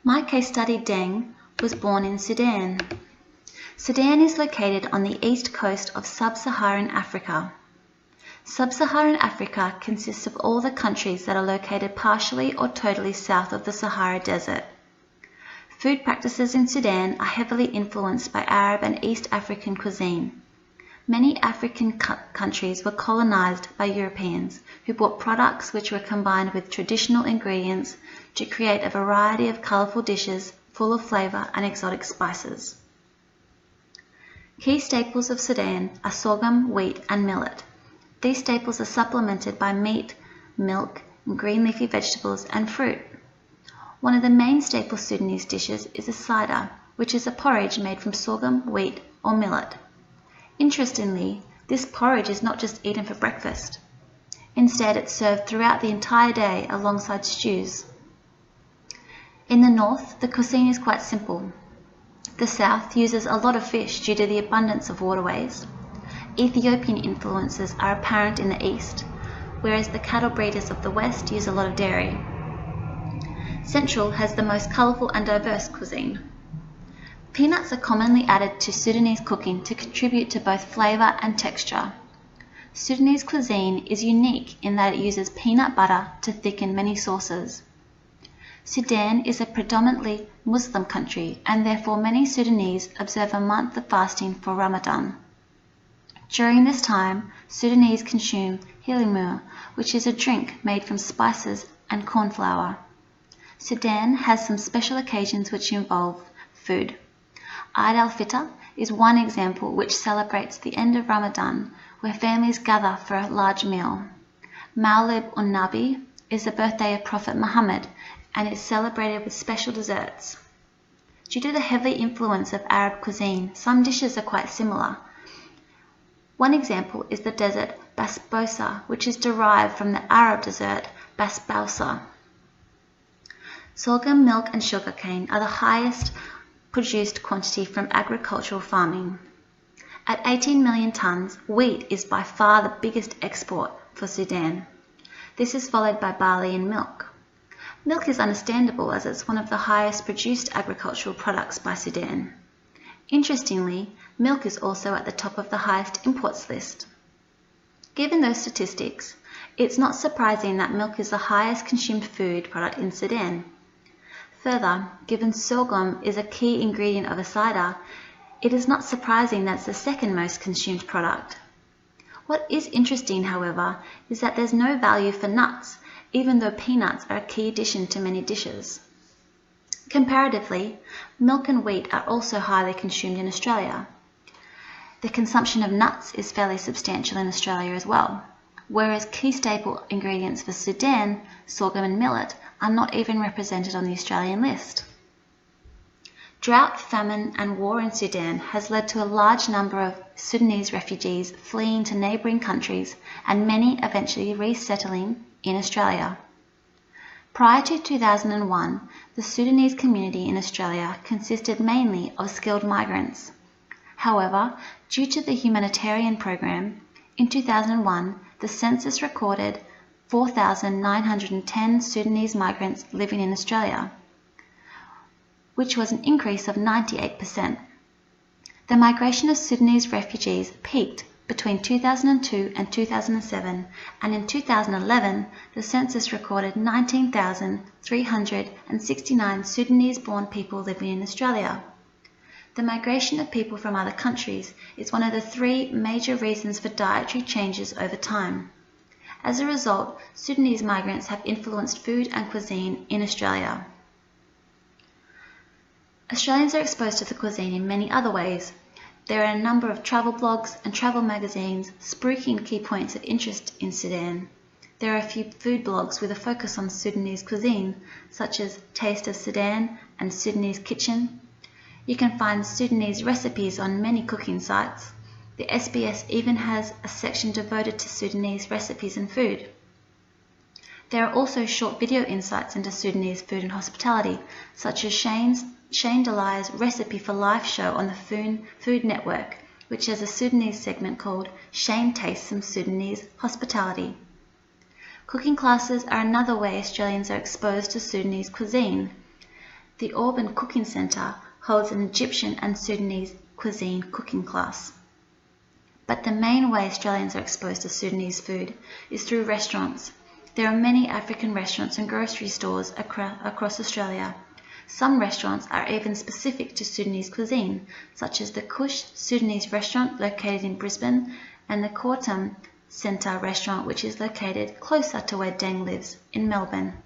My case study Deng was born in Sudan. Sudan is located on the east coast of sub-Saharan Africa. Sub-Saharan Africa consists of all the countries that are located partially or totally south of the Sahara Desert. Food practices in Sudan are heavily influenced by Arab and East African cuisine. Many African countries were colonized by Europeans who brought products which were combined with traditional ingredients to create a variety of colorful dishes full of flavor and exotic spices. Key staples of Sudan are sorghum, wheat, and millet. These staples are supplemented by meat, milk, green leafy vegetables, and fruit. One of the main staple Sudanese dishes is a cider, which is a porridge made from sorghum, wheat, or millet. Interestingly, this porridge is not just eaten for breakfast. Instead, it's served throughout the entire day alongside stews. In the north, the cuisine is quite simple. The south uses a lot of fish due to the abundance of waterways. Ethiopian influences are apparent in the east, whereas the cattle breeders of the west use a lot of dairy. Central has the most colourful and diverse cuisine. Peanuts are commonly added to Sudanese cooking to contribute to both flavour and texture. Sudanese cuisine is unique in that it uses peanut butter to thicken many sauces. Sudan is a predominantly Muslim country, and therefore many Sudanese observe a month of fasting for Ramadan. During this time, Sudanese consume hilimur, which is a drink made from spices and corn flour. Sudan has some special occasions which involve food. Eid al-Fitr is one example which celebrates the end of Ramadan, where families gather for a large meal. Maulid un-Nabi is the birthday of Prophet Muhammad and is celebrated with special desserts. Due to the heavy influence of Arab cuisine, some dishes are quite similar. One example is the dessert basbousa, which is derived from the Arab dessert basbousa. Sorghum, milk, and sugarcane are the highest produced quantity from agricultural farming. At 18 million tonnes, wheat is by far the biggest export for Sudan. This is followed by barley and milk. Milk is understandable as it's one of the highest produced agricultural products by Sudan. Interestingly, milk is also at the top of the highest imports list. Given those statistics, it's not surprising that milk is the highest consumed food product in Sudan. Further, given sorghum is a key ingredient of a cider, it is not surprising that it's the second most consumed product. What is interesting, however, is that there's no value for nuts, even though peanuts are a key addition to many dishes. Comparatively, milk and wheat are also highly consumed in Australia. The consumption of nuts is fairly substantial in Australia as well, whereas key staple ingredients for Sudan, sorghum and millet, are not even represented on the Australian list. Drought, famine, and war in Sudan has led to a large number of Sudanese refugees fleeing to neighbouring countries and many eventually resettling in Australia. Prior to 2001, the Sudanese community in Australia consisted mainly of skilled migrants. However, due to the humanitarian program, in 2001, the census recorded 4,910 Sudanese migrants living in Australia, which was an increase of 98%. The migration of Sudanese refugees peaked between 2002 and 2007, and in 2011, the census recorded 19,369 Sudanese-born people living in Australia. The migration of people from other countries is one of the three major reasons for dietary changes over time. As a result, Sudanese migrants have influenced food and cuisine in Australia. Australians are exposed to the cuisine in many other ways. There are a number of travel blogs and travel magazines spruiking key points of interest in Sudan. There are a few food blogs with a focus on Sudanese cuisine, such as Taste of Sudan and Sudanese Kitchen. You can find Sudanese recipes on many cooking sites. The SBS even has a section devoted to Sudanese recipes and food. There are also short video insights into Sudanese food and hospitality, such as Shane Delai's Recipe for Life show on the Food Network, which has a Sudanese segment called Shane Tastes Some Sudanese Hospitality. Cooking classes are another way Australians are exposed to Sudanese cuisine. The Auburn Cooking Centre holds an Egyptian and Sudanese cuisine cooking class. But the main way Australians are exposed to Sudanese food is through restaurants. There are many African restaurants and grocery stores across Australia. Some restaurants are even specific to Sudanese cuisine, such as the Kush Sudanese restaurant located in Brisbane and the Kortum Centre restaurant, which is located closer to where Deng lives, in Melbourne.